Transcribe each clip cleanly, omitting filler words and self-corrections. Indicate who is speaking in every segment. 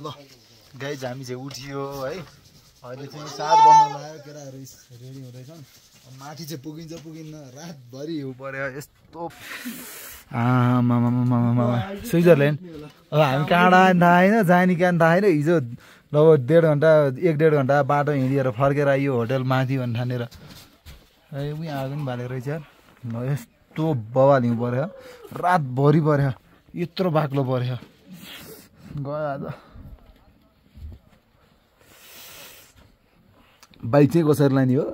Speaker 1: ल गाइज हामी चाहिँ उठियो है अहिले चाहिँ 7 बज्न लाग्यो केटाहरू रेडी हुँदैछन् माथि चाहिँ पुगिन्छ पुगिन्न रातभरि हिउँ पर्यो यस्तो आमामामामामा स्विजरल्यान्ड अब हामी कहाँबाट थाहा होइन जाने कहाँ थाहा होइन हिजो लगभग 1.5 घन्टा 1.5 घन्टा बाटो हिँडेर फर्केर आइयो होटल माथि भन्ने ठानेर उहीँ आगो पनि भालेको रहेछ यस्तो बवाल हिउँ पर्यो रातभरि पर्यो यत्रो बाक्लो पर्यो गयो आज बाइक चाहिँ कसरी लाने हो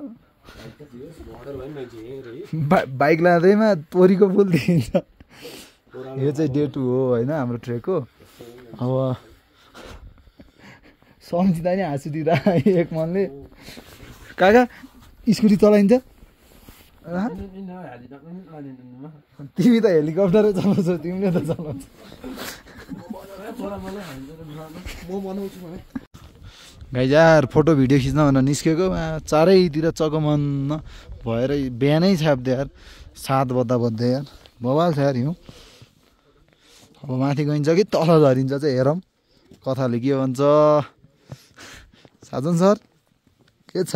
Speaker 1: बाइक लाँदैमा तोरीको फुल देखिन्छ यो चाहिँ डे 2 हो होइन हाम्रो ट्रेकको अब सम्झिँदा नि हाँसु दिँदा एक मनले काका स्कुटी चलाइन्छ तिमी त हेलिकप्टरै चलाउँछौ तिमीले त चलाउँछ गाइज यार फोटो भिडियो खिच्न भनेर निस्केको चारैतिर चकमन्न भएर बिहानै छाप्दै यार 7 बज्दा यार बवाल छ यार हिउँ अब माथि गइन्छ कि तल झरिन्छ चाहिँ हेरौँ कथाले के भन्छ साजन सर के छ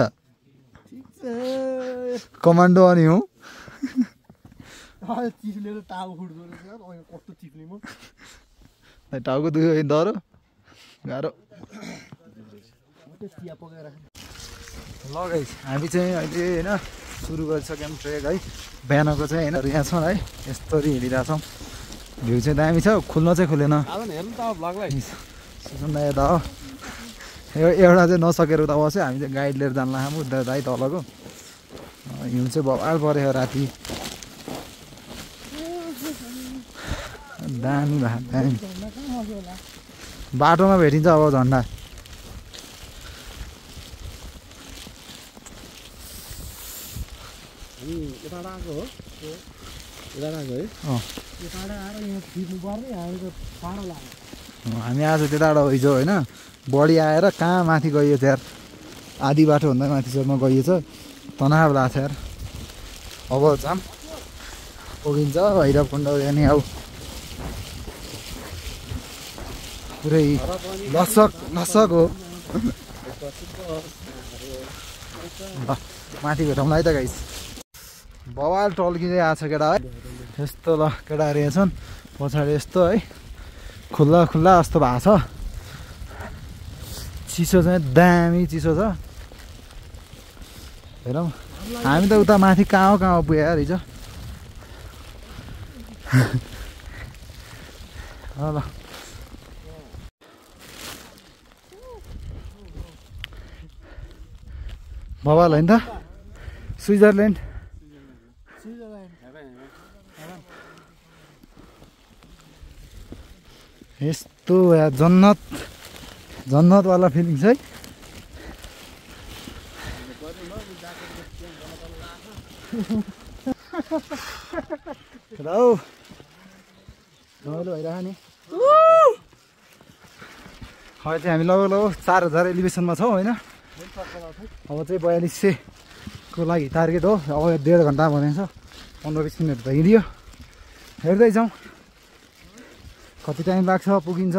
Speaker 1: कमान्डो अनि हौ टाउको दुख्यो डह्रो गाह्रो ल गाइस हामी चाहिँ अहिले होइन सुरु गरिसक्यौँ ट्रेक है बिहानको चाहिँ होइन यहाँ छौँ है यस्तरी हिँडिरहेछौँ भ्यू चाहिँ दामी छ खुल्न चाहिँ खुलेन एउटा चाहिँ नसकेर उता बस्यो हामी चाहिँ गाइड लिएर जान लाग्यौँ उता दाइ तलको हिउँ चाहिँ बवाल पऱ्यो राति दामी भए दामी बाटोमा भेटिन्छ अब झन्डा हामी आज त्यताबाट हिजो होइन बढी आएर कहाँ माथि गइयो यार आधी बाटोभन्दा माथिसम्म गइएछ तनाव लाग्छ यार अब जाम पुगिन्छ भैरवकुण्ड नि अब पुरै लसक हो माथि भेटौँला है त गाइस बवाल टल्किँदै आएको छ केटा है यस्तो ल केटाहरू यहाँ छन् पछाडि यस्तो है खुल्ला जस्तो भएको छ चिसो चाहिँ दामी चिसो छ हेरौँ हामी त उता माथि कहाँ पुग्यो यार हिजो ल बवाल होइन त स्विजरल्यान्ड यस्तो या जन्नतवाला फिलिङ्स है रमाइलो भइरह नि अहिले चाहिँ हामी लगभग 4000 एलिभेसनमा छौँ होइन अब चाहिँ 4200 को लागि टार्गेट हो अब 1.5 घन्टा भनेको छ 15-20 मिनट त हिँडियो हेर्दै जाउँ कति टाइम लाग्छ पुगिन्छ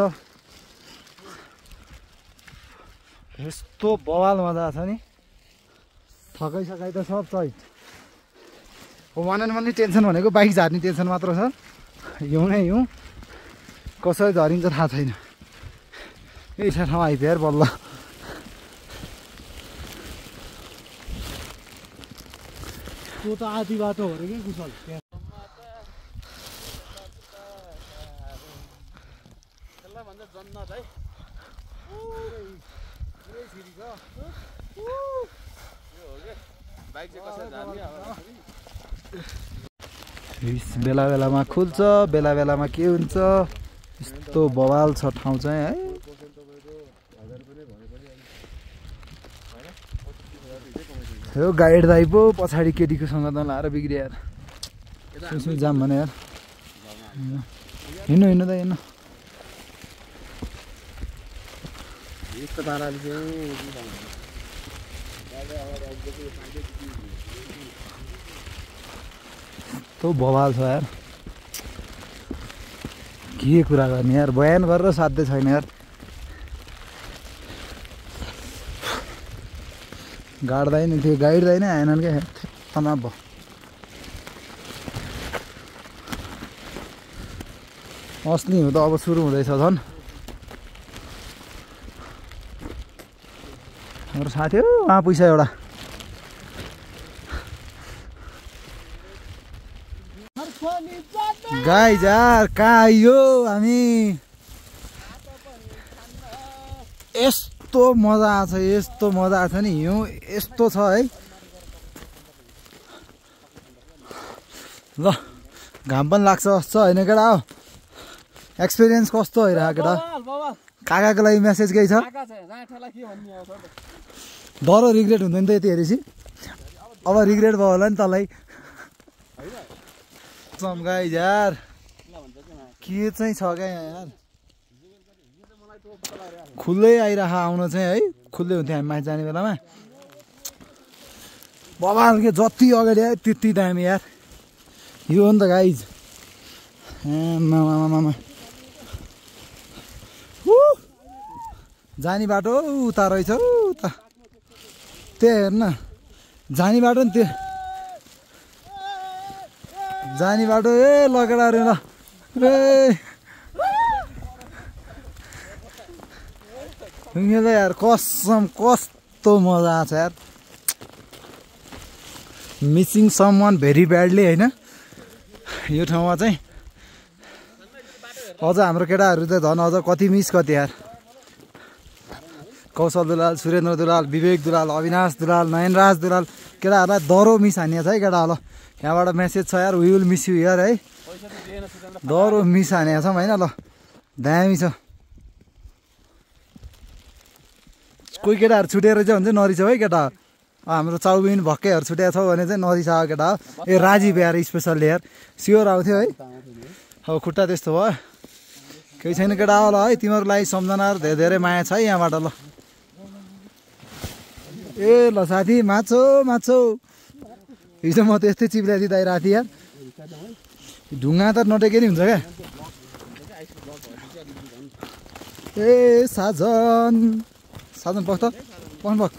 Speaker 1: यस्तो बवाल मजा छ नि थकाइसकाइ त सब छ हो भन्ने टेन्सन भनेको बाइक झार्ने टेन्सन मात्र छ हिउँ नै हिउँ कसरी झरिन्छ थाहा छैन यही ठाउँ आइपुग्यो यार बल्ल
Speaker 2: त्यो त आधी बाटो हो रे के कुशल भन्दा जन्नत है
Speaker 1: बेला बेलामा खुल्छ बेला बेलामा के हुन्छ यस्तो बवाल छ ठाउँ चाहिँ है यो गाइड दाइ पो पछाडि केटीको सँग त लाएर बिग्रियो यार सुसु जाम भने यार हिँड्नु त हिँड्नु यस्तो बवाल छ यार के कुरा गर्ने यार बयान गरेर साध्य छैन यार गाड्दैन त्यो गाइड्दैन आएनन् क्या तनाव भयो असली हुँदा अब सुरु हुँदैछ झन् हाम्रो साथी हो उहाँ पैसा एउटा गाई जार कहाँ आइयो हामी यस्तो मजा आछ नि हिउँ यस्तो छ है ल घाम पनि लाग्छ जस्तो होइन केटा हो एक्सपिरियन्स कस्तो भइरहेको केटा काकाको लागि मेसेज केही छ डह्रो रिग्रेट हुँदैन त यति हेरेपछि अब रिग्रेट भयो होला नि तँलाई गाई यार के चाहिँ छ क्या यार खुल्लै आइरह आउन चाहिँ है खुल्लै हुन्थ्यो हामी माथि जाने बेलामा बबाल के जति अगाडि आयो त्यति दामी यार यो हो नि त गाइज मामा जाने बाटो उता रहेछ उता त्यही हेर्न जाने बाटो नि त्यो जाने बाटो ए लगेडाहरू ल ए यार कसम कस्तो मजा आछ यार missing someone very badly होइन यो ठाउँमा चाहिँ अझ हाम्रो केटाहरू त झन् अझ कति मिस कति यार कौशल दुलाल सुरेन्द्र दुलाल विवेक दुलाल अविनाश दुलाल नयनराज दुलाल केटाहरूलाई दह्रो मिस हानिएको छ है केटा ल यहाँबाट मेसेज छ यार वी विल मिस यु यार है दह्रो मिस हानेको छौँ होइन ल दामी छ कोही केटाहरू छुटेर चाहिँ हुन्छ नरिसाउ है केटा हाम्रो चाउबिन भक्कैहरू छुटेको छौ भने चाहिँ नरिसाएको केटा हो ए राजीव यार स्पेसल्ली यार स्योर आउँथ्यो है अब खुट्टा त्यस्तो भयो केही छैन केटा होला है तिमीहरूको लागि सम्झनाहरू धेरै धेरै माया छ है यहाँबाट ल ए ल साथी माछो माछो हिजो म त्यस्तै चिप्ल्या दिँदा राति यार ढुङ्गा त नटेके नि हुन्छ क्या ए साजन साजन पख त पख पख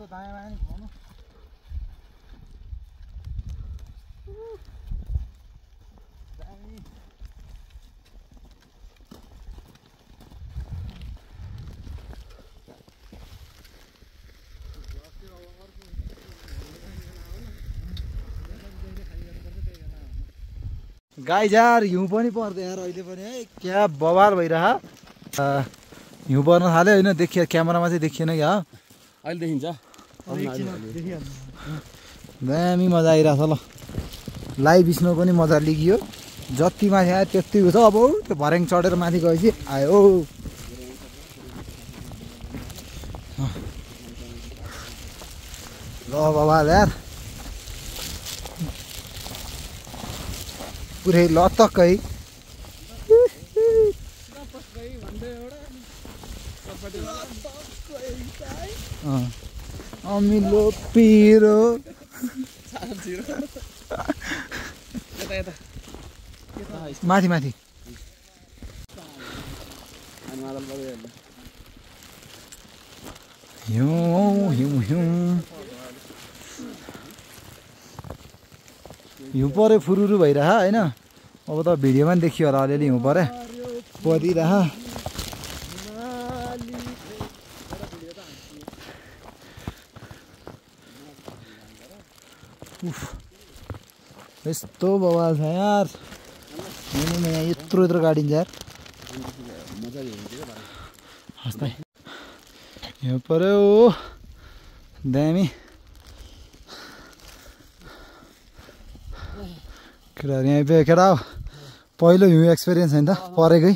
Speaker 1: दायाँ बायाँ घुमाउनु गाई जार हिउँ पनि पर्दैन यार अहिले पनि है क्या बवाल भइरह हिउँ पर्न थाल्यो होइन देखियो क्यामेरामा चाहिँ देखिएन क्या
Speaker 2: अहिले देखिन्छ
Speaker 1: दामी मजा आइरहेछ ल लाइभ स्नो पनि मजा लिगियो जति माथि आयो त्यति छ अब त्यो भर्याङ चढेर माथि गएपछि आयो ल बाबा यार पुरै लतक्कै अमिलो पिरो माथि माथि हिउँ हिउँ हिउँ हिउँ पऱ्यो फुरुरु भइरह होइन अब त भिडियोमा पनि देखियो होला अलिअलि हिउँ पऱ्यो परिरह यस्तो बवाल छ यार यहाँ यत्रो यत्रो गाडिन्छ यार हस्ता हिउँ पऱ्यो दामी केटाहरू यहाँ केटा हो पहिलो हिउँ एक्सपिरियन्स होइन त परेकै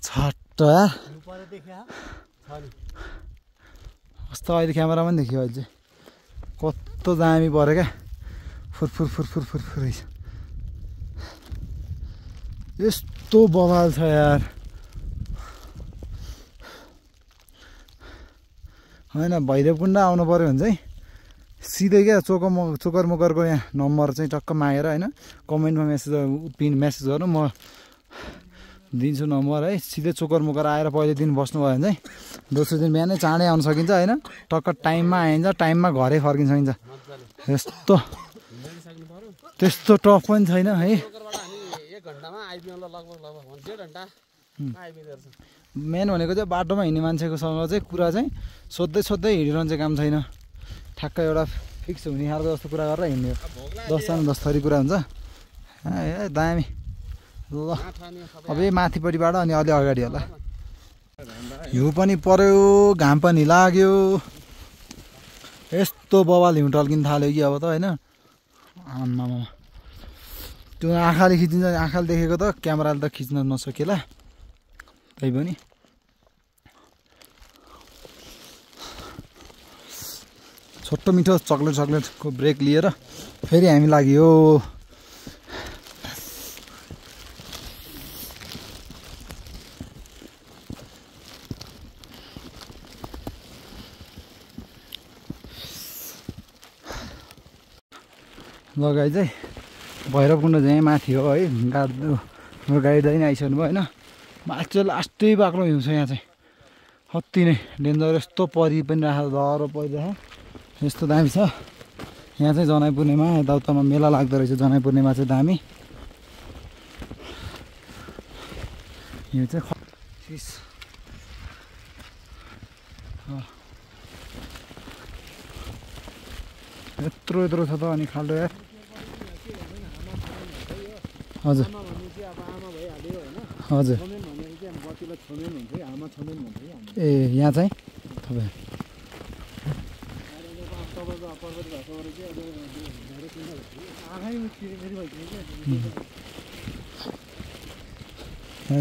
Speaker 1: छट्ट यार कस्तो अहिले क्यामेरामा पनि देखियो अहिले चाहिँ कस्तो दामी पऱ्यो क्या फुर फुर फुर फुर फुर फुर यस्तो बवाल छ यार हैन भैरवकुण्ड आउनु पर्यो भने चाहिँ सिधै क्या चोकर मोकरको यहाँ नम्बर चाहिँ टक्क मागेर हैन कमेन्टमा मेसेज गर्नु म दिन्छु नम्बर है सिधै चोकर मोकर आएर पहिलो दिन बस्नु भयो भने चाहिँ दोस्रो दिन बिहानै चाँडै आउन सकिन्छ हैन टक्क टाइममा आइन्छ टाइममा घरै फर्किन सकिन्छ यस्तो त्यस्तो टफ पनि छैन है मेन भनेको चाहिँ बाटोमा हिँड्ने मान्छेकोसँग चाहिँ कुरा चाहिँ सोध्दै हिँडिरहन्छ काम छैन ठ्याक्क एउटा फिक्स हुने खालको जस्तो कुरा गरेर हिँड्ने हो 10 जना 10 थरी कुरा हुन्छ ए दामी ल अब यही माथिपट्टिबाट अनि अलि अगाडि होला हिउँ पनि पर्यो घाम पनि लाग्यो यस्तो बवाल हिउँ टल्किन थाल्यो कि अब त हैन आम्मामा त्यो आँखाले खिचिन्छ आँखाले देखेको त क्यामेराले त खिच्न नसकेला त्यही पनि छोटो मिठो चक्लेटको ब्रेक लिएर फेरि हामी लाग्यो लगाइ चाहिँ भैरवकुण्ड चाहिँ माथि हो है हाम्रो गाडी दाइ नै आइसक्नु भयो होइन माथि लास्टै बाक्लो हिउँ छ यहाँ चाहिँ अति नै डेन्जर यस्तो परि पनि राखेको डह्रो परिरहेको यस्तो दामी छ यहाँ चाहिँ जनाई पूर्णिमा यताउतामा मेला लाग्दो रहेछ जनाई पूर्णिमा चाहिँ दामी यो चाहिँ यत्रो छ त अनि खाल्डो यार हजुर हजुर ए यहाँ चाहिँ तपाईँ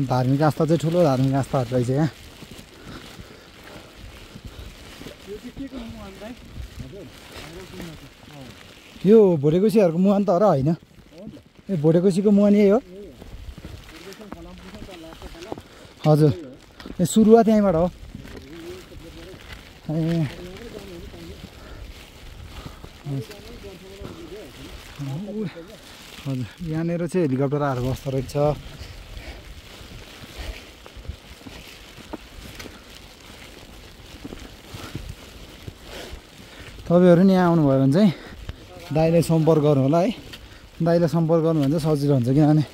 Speaker 1: धार्मिक आस्था चाहिँ ठुलो धार्मिक आस्थाहरू रहेछ यहाँ यो भोटेकोसीहरूको मुहान त र होइन ए भोटेकोसीको मुहान यही हो हजुर ए सुरुवात यहीँबाट हो ए हजुर यहाँनिर चाहिँ हेलिकप्टरहरू बस्दो रहेछ तपाईँहरू नि यहाँ आउनुभयो भने चाहिँ दाइले सम्पर्क गर्नु होला है दाइले सम्पर्क गर्नु भने चाहिँ सजिलो हुन्छ किनभने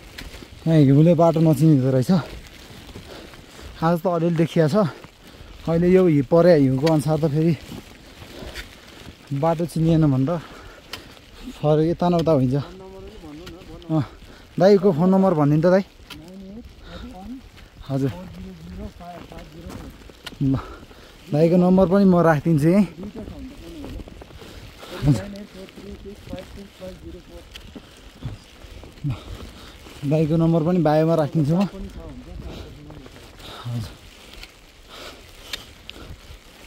Speaker 1: यहाँ हिउँले बाटो नचिनिँदो रहेछ आज त अलिअलि देखिया छ अहिले यो परे हिउँको अनुसार त फेरि बाटो चिनिएन भनेर फरक यता न उता हुन्छ दाइको फोन नम्बर भनिदिनु त दाइ हजुर ल दाइको नम्बर पनि म राखिदिन्छु है दाइको नम्बर पनि बायोमा राखिदिन्छु म हजुर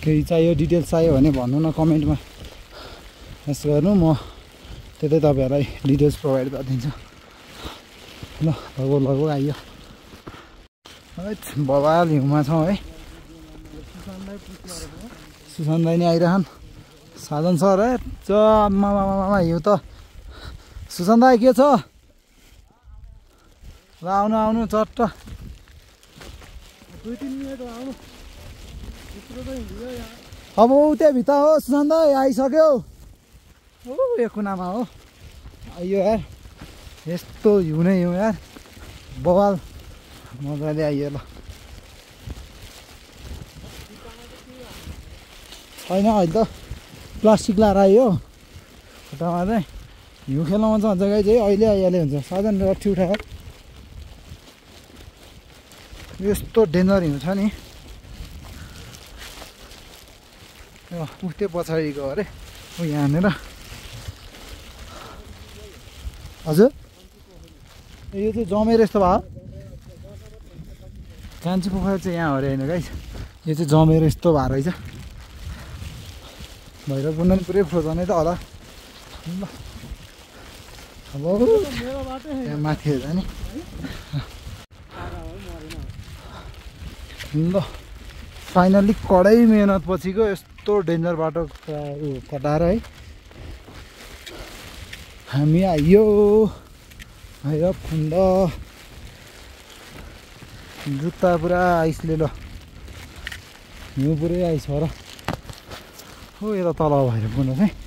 Speaker 1: केही चाहियो डिटेल्स चाहियो भने भन्नु न कमेन्टमा यस्तो गर्नु म त्यतै तपाईँहरूलाई डिटेल्स प्रोभाइड गरिदिन्छु ल लगभग आइयो बवाल हिउँमा छौँ है सुशान्त दाइ नि आइरहन् साधन सर है आमा हिउँ त सुशान्त दाइ के छ ल आउनु आउनु चट्ट 2-3 मिनट आउनु अब त्यहाँ भित्र हो सुशान्त दाइ आइसक्यो हो यो कुनामा हो आइयो यार यस्तो हिउँ नै हिउँ यार बवाल मजाले आइयो ल छैन अहिले त प्लास्टिक लाएर आयो खुट्टामा चाहिँ हिउँ खेल्न मन छ गाई चाहिँ अहिले आइहाल्यो हुन्छ साधन रठी उठायो यस्तो डेन्जर हिउँ छ नि उस्तै पछाडिको अरे ऊ यहाँनिर हजुर यो चाहिँ जमेर यस्तो भयो कान्छी पोखरा चाहिँ यहाँ अरे होइन गाइस यो चाहिँ जमेर यस्तो भएको रहेछ भैरवकुण्ड पनि पुरै फ्रोजनै त होला अब यहाँ माथि हेर्दा नि ल फाइनल्ली कडै मेहनत पछिको यस्तो डेन्जर बाटो कटाएर है हामी आइयो भैरवकुण्ड। जुत्ता पुरा आइसले ल हिउँ पुरै आइस र हो यता तल भैरवकुण्ड चाहिँ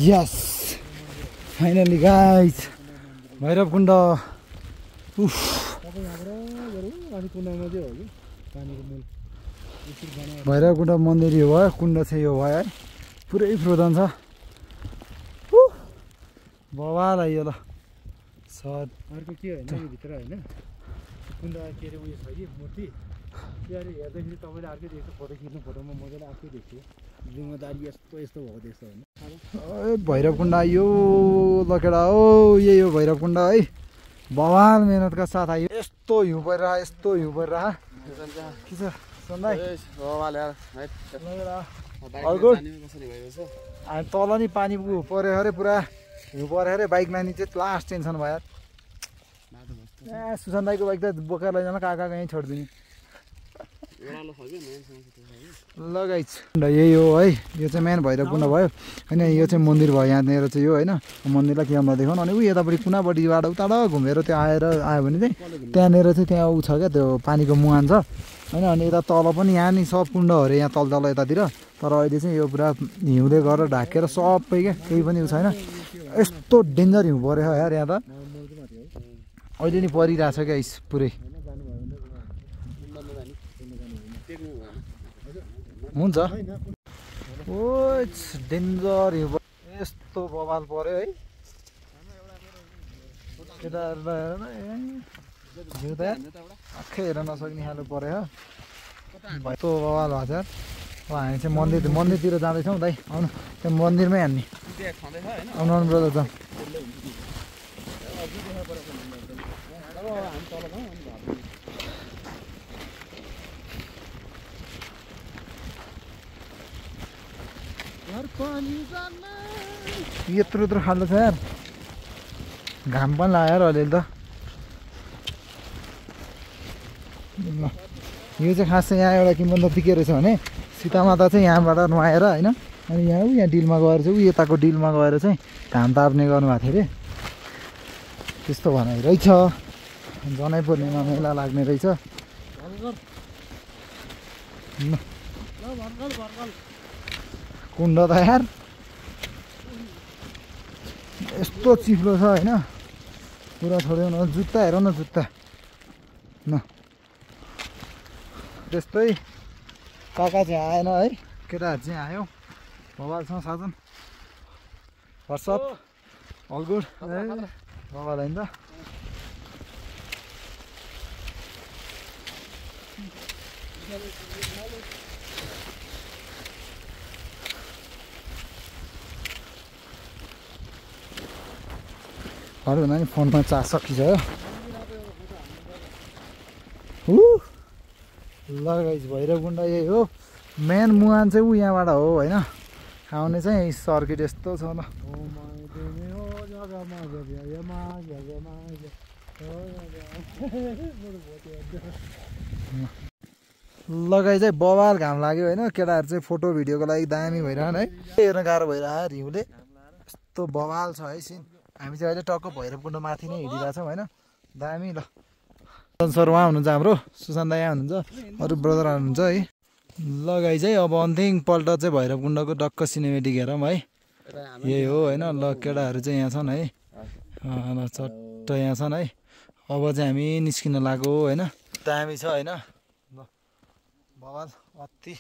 Speaker 1: यस फाइनली गाइज भैरवकुण्ड। उफ भैरवकुण्ड मन्दिर यो भयो कुण्ड चाहिँ यो भयो है पुरै फ्रोजन छ बवाल आइयो ल सर।
Speaker 2: अर्को के होइन यो भित्र होइन कुण्ड के अरे उयो छ कि मूर्ति त्यो अहिले हेर्दाखेरि तपाईँले अर्कै देख्छ फोटो खिच्नु फोटोमा मजाले अर्कै देख्थ्यो जिम्मेदारी यस्तो यस्तो भएको देख्छ होइन
Speaker 1: भैरवकुण्ड आइयो ल केटा हो यही हो भैरवकुण्ड है बवाल मेहनतका साथ आइयो। यस्तो हिउँ परिरह यस्तो हिउँ परिरह के छ सन्दाई हामी तल नि पानी पऱ्यो अरे पुरा हिउँ पऱ्यो अरे बाइक लाने चाहिँ लास्ट टेन्सन भयो ए सुशान्त दाईको बाइक त बोकेर लैजान कहाँ यहीँ छोडिदिने लगाइछ। यही हो है यो चाहिँ मेन भैरवकुण्ड भयो होइन यो चाहिँ मन्दिर भयो यहाँनिर चाहिँ यो होइन मन्दिरलाई क्यामेरा देखाउनु अनि ऊ यतापट्टि कुनापट्टिबाट उताबाट घुमेर त्यो आयो भने चाहिँ त्यहाँनिर चाहिँ त्यहाँ ऊ छ क्या त्यो पानीको मुहान छ होइन अनि यता तल पनि यहाँ नि सब कुण्डहरू यहाँ तल तल यतातिर तर अहिले चाहिँ यो पुरा हिउँले गरेर ढाकेर सबै क्या केही पनि ऊ छैन यस्तो डेन्जर हिउँ पऱ्यो यार यहाँ त अहिले नि परिरहेछ क्या इस पुरै हुन्छ ओ डेन्जर हिउँ यस्तो बवाल पऱ्यो है केटाहरू हेर न हिउँ त आँखै हेर्न नसक्ने खाले पऱ्यो हो यस्तो बवाल भएको छ अब हामी चाहिँ मन्दिरतिर जाँदैछौँ दाइ आउनु त्यो मन्दिरमै हान्ने आउनु आउनु ब्रदर त यत्रो यत्रो खाल्डो छ यार घाम पनि लाग्यो अलिअलि त यो चाहिँ खास चाहिँ यहाँ एउटा किंवदन्ती के रहेछ भने सीतामाता चाहिँ यहाँबाट नुहाएर होइन अनि यहाँ डिलमा गएर चाहिँ यताको डिलमा गएर चाहिँ घाम ताप्ने गर्नुभएको थियो अरे त्यस्तो भनाइ रहेछ। जनै पूर्णिमा मेला लाग्ने रहेछ कुण्ड त यार यस्तो चिप्लो छ होइन पुरा छोड्यो न जुत्ता हेर न जुत्ता न त्यस्तै काका चाहिँ आएन है केटाहरू चाहिँ आयो मोबाइलसँग साधन वाट्सएप अल गुड मोबाइल होइन त अरू भन्दा नि फोनमा चार्ज सकिसक्यो ल गाइस भैरवकुण्ड यही हो मेन मुहान चाहिँ ऊ यहाँबाट हो होइन आउने चाहिँ सर्किट यस्तो छ ल लगाइ चाहिँ बवाल घाम लाग्यो होइन केटाहरू चाहिँ फोटो भिडियोको लागि दामी भइरहन है हेर्न गाह्रो भइरह हिउँले यस्तो बवाल छ है सिन। हामी चाहिँ अहिले टक्क भैरवकुण्ड माथि नै हिँडिरहेछौँ होइन दामी ल सर उहाँ हुनुहुन्छ हाम्रो सुशान्त दाइ यहाँ हुनुहुन्छ अरू ब्रदर हुनुहुन्छ है ल गाइस है अब अन्तिमपल्ट चाहिँ भैरवकुण्डको टक्क सिनेमेटिक हेरौँ है यही हो होइन ल केटाहरू चाहिँ यहाँ छन् है ल चट्ट यहाँ छन् है अब चाहिँ हामी निस्किन लाग्यो होइन दामी छ होइन ल बवाल अति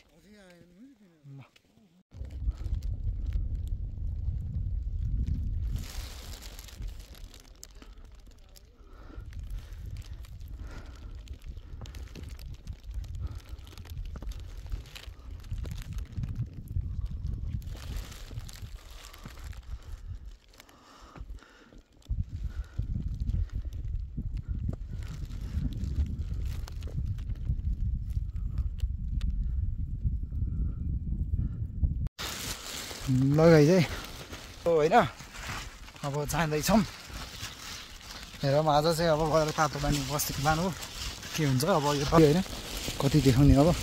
Speaker 1: लगाइ चाहिँ होइन अब जाँदैछौँ हेरौँ आज चाहिँ अब गएर तातो पानी बस्ती लानु हो के हुन्छ अब यो होइन कति देखाउने अब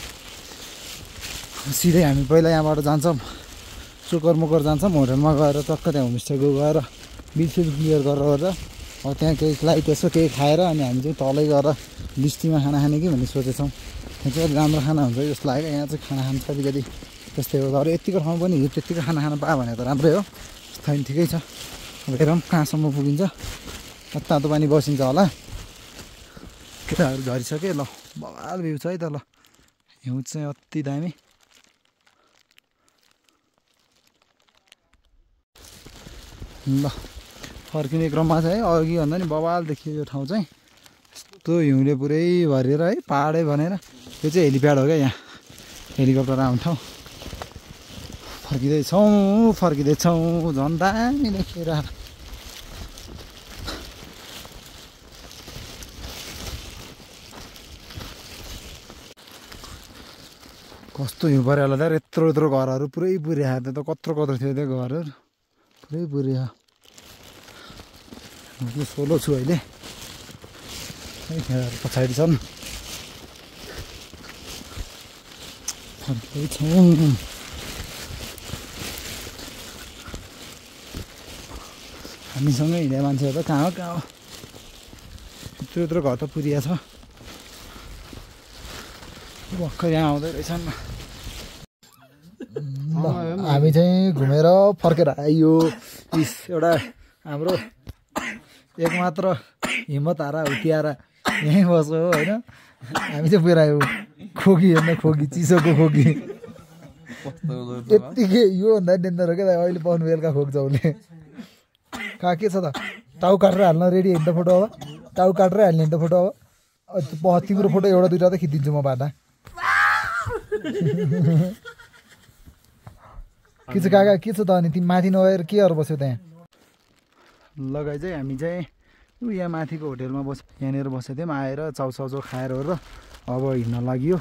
Speaker 1: सिधै हामी पहिला यहाँबाट जान्छौँ सुकर मुकर जान्छौँ होटलमा गएर टक्क त्यहाँ होमस्टेको गएर बिल क्लियर गरेर अब त्यहाँ केही फ्लाइट यसो केही खाएर अनि हामी चाहिँ तलै गएर लिस्टीमा खाना खाने कि भन्ने सोचेछौँ त्यहाँ चाहिँ अलिक राम्रो खाना हुन्छ जस्तो लाग्यो यहाँ चाहिँ खाना खानु अलिकति त्यस्तै हो तर यत्तिको ठाउँ पनि त्यत्तिको खाना खान पायो भने त राम्रै हो छैन ठिकै छ अब हेरौँ कहाँसम्म पुगिन्छ तातो पानी बसिन्छ होला केटाहरू झरिसक्यो ल बवाल भ्यू छ है त ल हिउँ चाहिँ अति दामी ल फर्किने क्रममा चाहिँ अघि भन्दा नि बवाल देखियो यो ठाउँ चाहिँ यस्तो हिउँले पुरै भरेर है पाहाडै भनेर यो चाहिँ हेलिप्याड हो क्या यहाँ हेलिकप्टर आउने ठाउँ फर्किँदैछौँ झन् दामी देखेर कस्तो हिउँ पऱ्यो होला त यत्रो यत्रो घरहरू पुरै पुर्याएको त कत्रो कत्रो थियो त्यो घरहरू पुरै पुर्या म सोलो छु अहिले पछाडि छन् फर्किँदैछौँ हामीसँगै हिँड्ने मान्छेहरू त कहाँ हो यत्रो यत्रो घर त पुरिया छ भर्खर यहाँ आउँदै रहेछन् ल हामी चाहिँ घुमेर फर्केर आयो एउटा हाम्रो एकमात्र हिम्मत हारा हुतियारा यहीँ बस्यो हो होइन हामी चाहिँ पुरा आयो खोकी हेर्न खोकी चिसोको खोकी यत्तिकै योभन्दा डेन्जर हो क्या अहिले पाउनु बेलुका खोक्छ उसले कहाँ के छ त टाउ काटेर हाल्न रेडी हेर्नु त फोटो अब टाउ काटेर हाल्ने त फोटो अब तिम्रो फोटो एउटा दुइटा त खिचिदिन्छु म बाटा के छ काका के छ त अनि तिमी माथि नगएर के गरेर बस्यो त्यहाँ लगाइ चाहिँ हामी चाहिँ यहाँ माथिको होटेलमा यहाँनिर बसेको थियौँ आएर चाउचाउचो खाएर हो र अब हिँड्न लाग्यो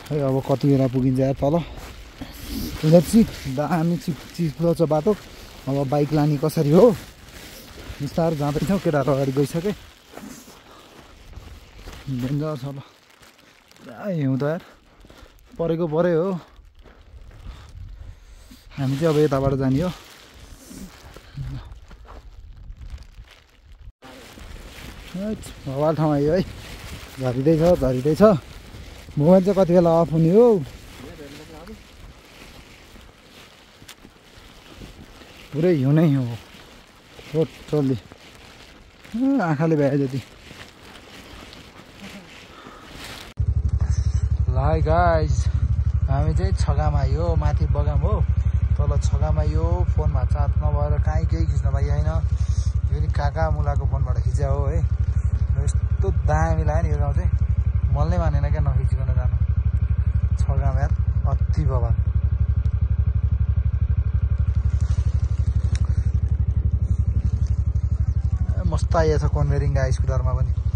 Speaker 1: है अब कति बेला पुगिन्छ यार तल दामी चिप्लो छ बाटो अब बाइक लाने कसरी हो बिस्तारो जाँदैछौँ केटाहरू अगाडि गइसके डेन्जर छ ल हिउँ त यार परेको परै हो हामी चाहिँ अब यताबाट जाने हो भवाल ठाउँ आयो है झरिँदैछ मोबाइल चाहिँ कति बेला अफ हुने हो पुरै हिउँ नै हिउँ हो टोटल्ली आँखाले भ्याए जति हाई गाइज हामी चाहिँ छगामा आयो माथि बगाम हो तल छगामा यो फोनमा चार्ज नभएर कहीँ केही खिच्न पाइएन यो नि काका मुलाको फोनबाट खिच्या हो है यस्तो दामी लाग्यो नि यो गाउँ चाहिँ मल नै मानेन क्या नखिचिकन जानु छगाम यार अति बवाल मस्त आइएछ कन्भेरिङ स्कुटरमा पनि